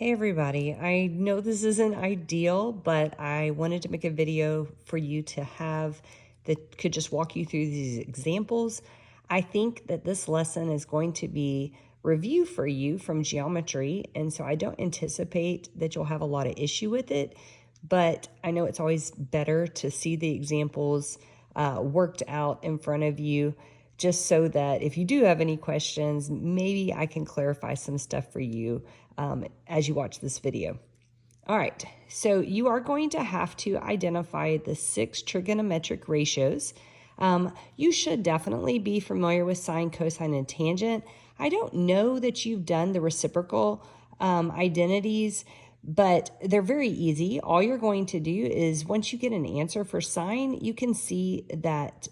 Hey everybody, I know this isn't ideal, but I wanted to make a video for you to have that could just walk you through these examples. I think that this lesson is going to be review for you from geometry, and so I don't anticipate that you'll have a lot of issue with it, but I know it's always better to see the examples worked out in front of you, just so that if you do have any questions, maybe I can clarify some stuff for you as you watch this video. All right, so you are going to have to identify the 6 trigonometric ratios. You should definitely be familiar with sine, cosine, and tangent. I don't know that you've done the reciprocal identities, but they're very easy. All you're going to do is once you get an answer for sine, you can see that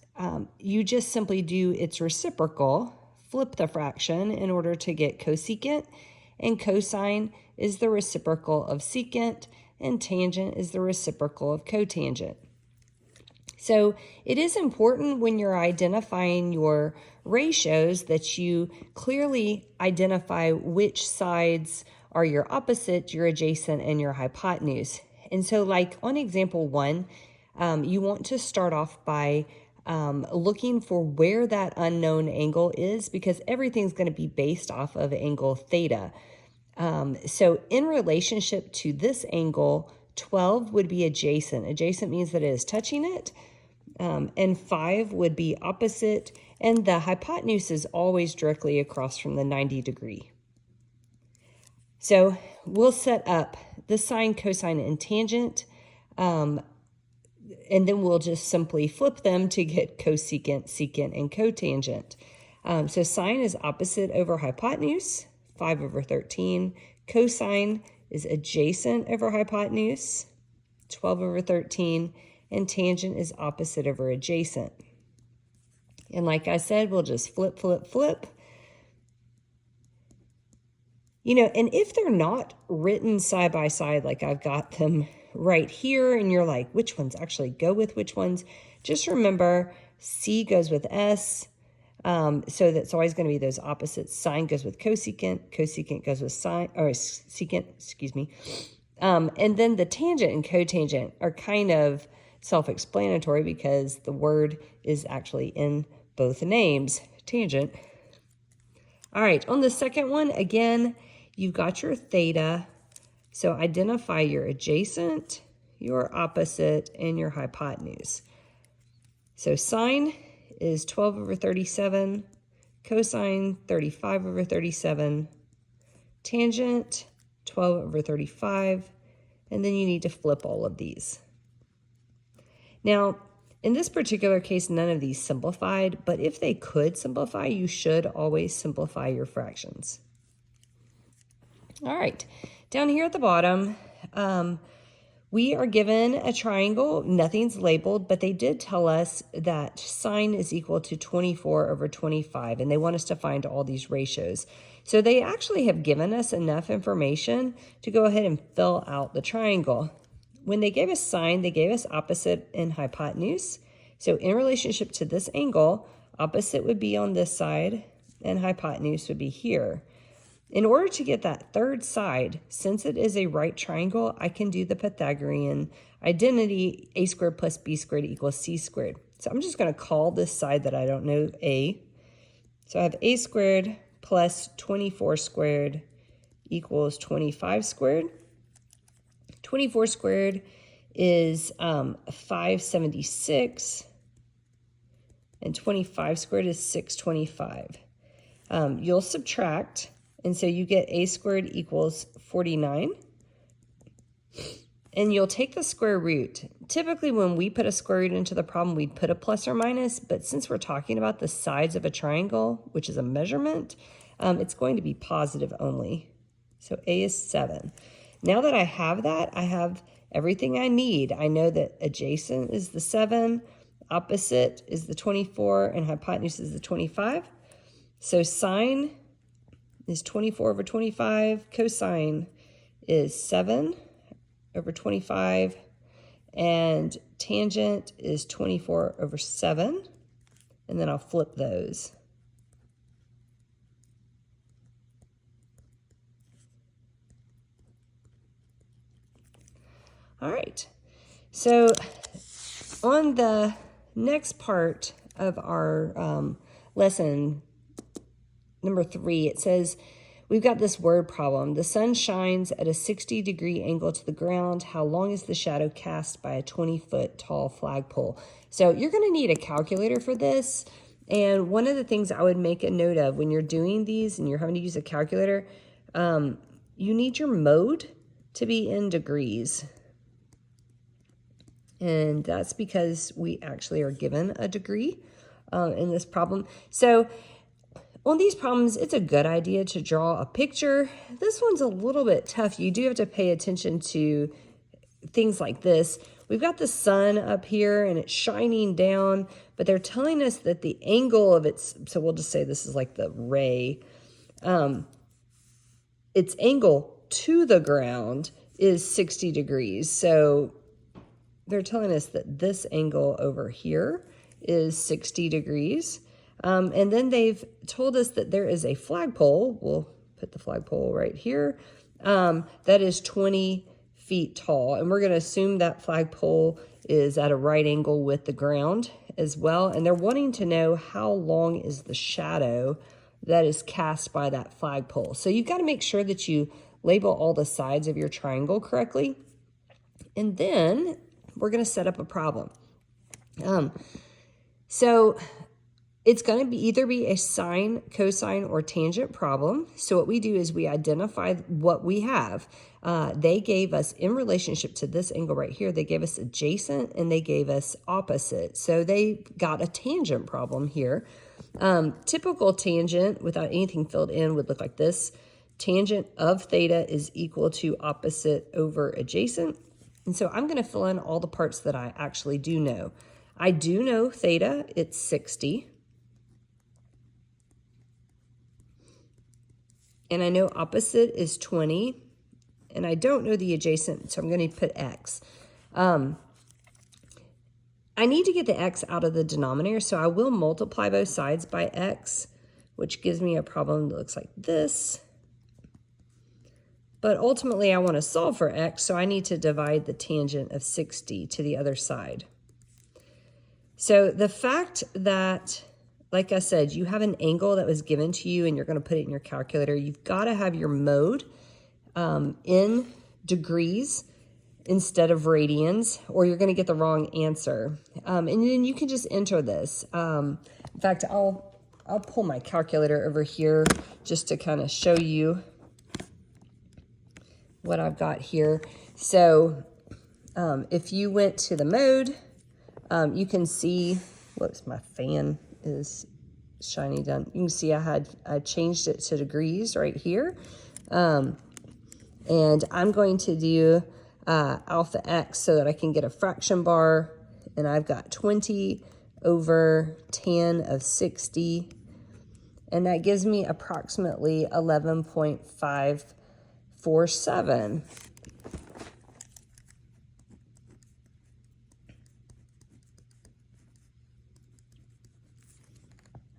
you just simply do its reciprocal, flip the fraction in order to get cosecant, and cosine is the reciprocal of secant, and tangent is the reciprocal of cotangent. So it is important when you're identifying your ratios that you clearly identify which sides are your opposite, your adjacent, and your hypotenuse. And so like on example 1, you want to start off by looking for where that unknown angle is, because everything's going to be based off of angle theta. So in relationship to this angle, 12 would be adjacent. Adjacent means that it is touching it. And 5 would be opposite, and the hypotenuse is always directly across from the 90 degree. So we'll set up the sine, cosine, and tangent, and then we'll just simply flip them to get cosecant, secant, and cotangent. So sine is opposite over hypotenuse, 5 over 13. Cosine is adjacent over hypotenuse, 12 over 13. And tangent is opposite over adjacent. And like I said, we'll just flip, flip, flip. You know, and if they're not written side by side, like I've got them right here, and you're like, which ones actually go with which ones? Just remember, C goes with S, so that's always going to be those opposites. Sine goes with cosecant, cosecant goes with sine, or secant, excuse me. And then the tangent and cotangent are kind of self-explanatory because the word is actually in both names, tangent. All right, on the second one, again, you've got your theta. So identify your adjacent, your opposite, and your hypotenuse. So sine is 12 over 37, cosine 35 over 37, tangent 12 over 35, and then you need to flip all of these. Now, in this particular case, none of these simplified, but if they could simplify, you should always simplify your fractions. All right, down here at the bottom, we are given a triangle. Nothing's labeled, but they did tell us that sine is equal to 24 over 25, and they want us to find all these ratios. So they actually have given us enough information to go ahead and fill out the triangle. When they gave us sine, they gave us opposite and hypotenuse. So in relationship to this angle, opposite would be on this side and hypotenuse would be here. In order to get that third side, since it is a right triangle, I can do the Pythagorean identity, a squared plus b squared equals c squared. So I'm just going to call this side that I don't know a. So I have a squared plus 24 squared equals 25 squared. 24 squared is 576, and 25 squared is 625. You'll subtract, and so you get a squared equals 49. And you'll take the square root. Typically, when we put a square root into the problem, we'd put a plus or minus, but since we're talking about the sides of a triangle, which is a measurement, it's going to be positive only. So a is 7. Now that I have that, I have everything I need. I know that adjacent is the 7, opposite is the 24, and hypotenuse is the 25. So sine is 24 over 25, cosine is 7 over 25, and tangent is 24 over 7, and then I'll flip those. All right. So on the next part of our lesson, number 3, it says, we've got this word problem. The sun shines at a 60-degree angle to the ground. How long is the shadow cast by a 20-foot tall flagpole? So you're going to need a calculator for this. And one of the things I would make a note of when you're doing these and you're having to use a calculator, you need your mode to be in degrees. And that's because we actually are given a degree in this problem. So on these problems, it's a good idea to draw a picture. This one's a little bit tough. You do have to pay attention to things like this. We've got the sun up here and it's shining down, but they're telling us that the angle of its, so we'll just say this is like the ray, its angle to the ground is 60 degrees. So they're telling us that this angle over here is 60 degrees. And then they've told us that there is a flagpole. We'll put the flagpole right here. That is 20 feet tall. And we're going to assume that flagpole is at a right angle with the ground as well. And they're wanting to know how long is the shadow that is cast by that flagpole. So you've got to make sure that you label all the sides of your triangle correctly. And then we're going to set up a problem. So it's going to either be a sine, cosine, or tangent problem. So what we do is we identify what we have. They gave us, in relationship to this angle right here, they gave us adjacent and they gave us opposite. So they got a tangent problem here. Typical tangent without anything filled in would look like this. Tangent of theta is equal to opposite over adjacent. And so I'm going to fill in all the parts that I actually do know. I do know theta, it's 60. And I know opposite is 20. And I don't know the adjacent, so I'm going to put x. I need to get the x out of the denominator, so I will multiply both sides by x, which gives me a problem that looks like this. But ultimately, I want to solve for x, so I need to divide the tangent of 60 to the other side. So the fact that, like I said, you have an angle that was given to you and you're going to put it in your calculator, you've got to have your mode in degrees instead of radians, or you're going to get the wrong answer. And then you can just enter this. In fact, I'll pull my calculator over here just to kind of show you what I've got here. So if you went to the mode, you can see, whoops, my fan is shining down. You can see I changed it to degrees right here. And I'm going to do alpha x so that I can get a fraction bar. And I've got 20 over tan of 60. And that gives me approximately 11.547.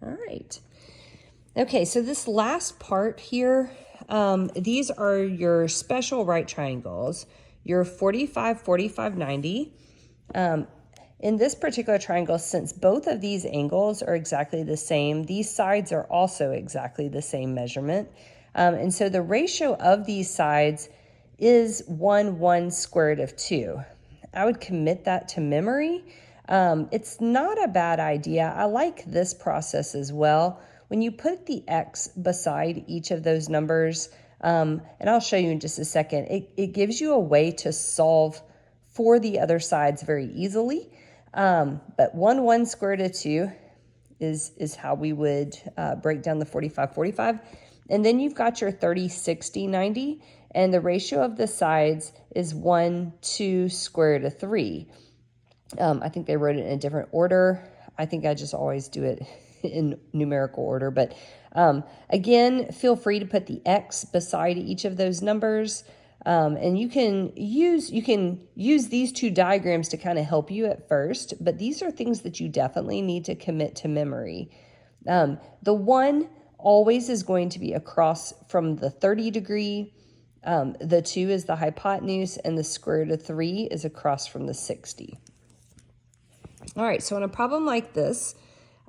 All right. Okay, so this last part here, these are your special right triangles, your 45, 45, 90. In this particular triangle, since both of these angles are exactly the same, these sides are also exactly the same measurement. And so the ratio of these sides is 1 squared of 2. I would commit that to memory. It's not a bad idea. I like this process as well. When you put the x beside each of those numbers, and I'll show you in just a second, it gives you a way to solve for the other sides very easily. But 1 squared of 2 is how we would break down the 45, 45. And then you've got your 30, 60, 90, and the ratio of the sides is 1, 2 squared of 3. I think they wrote it in a different order. I think I just always do it in numerical order. But again, feel free to put the x beside each of those numbers. And you can use these two diagrams to kind of help you at first. But these are things that you definitely need to commit to memory. The 1 always is going to be across from the 30 degree The 2 is the hypotenuse, and the square root of 3 is across from the 60. All right, so in a problem like this,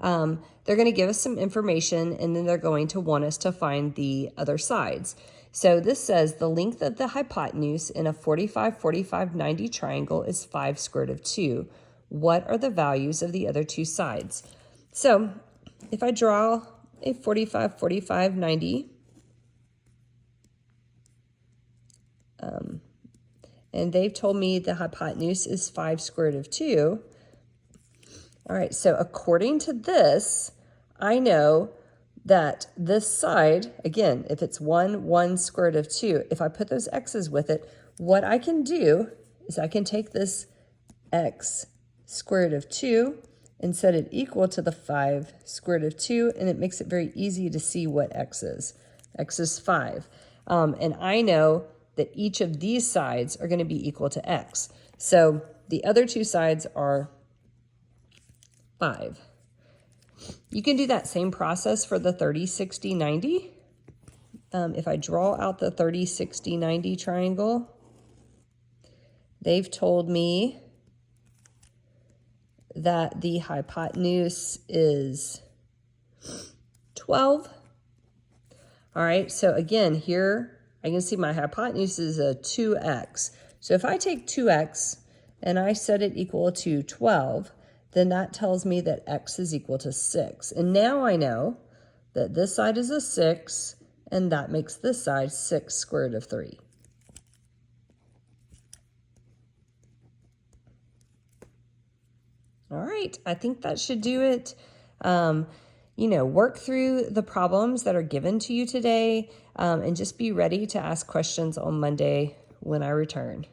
they're going to give us some information, and then they're going to want us to find the other sides. So this says the length of the hypotenuse in a 45, 45, 90 triangle is 5 square root of 2. What are the values of the other two sides? So if I draw a 45, 45, 90, and they've told me the hypotenuse is 5 square root of 2. All right, so according to this, I know that this side, again, if it's 1, 1 square root of 2, if I put those x's with it, what I can do is I can take this x square root of 2 and set it equal to the 5 square root of 2, and it makes it very easy to see what x is. X is 5. And I know that each of these sides are going to be equal to x. So the other two sides are 5. You can do that same process for the 30, 60, 90. If I draw out the 30, 60, 90 triangle, they've told me that the hypotenuse is 12. All right, so again, here I can see my hypotenuse is a 2x. So if I take 2x and I set it equal to 12, then that tells me that x is equal to 6. And now I know that this side is a 6, and that makes this side 6 square root of 3. All right, I think that should do it. You know, work through the problems that are given to you today, and just be ready to ask questions on Monday when I return.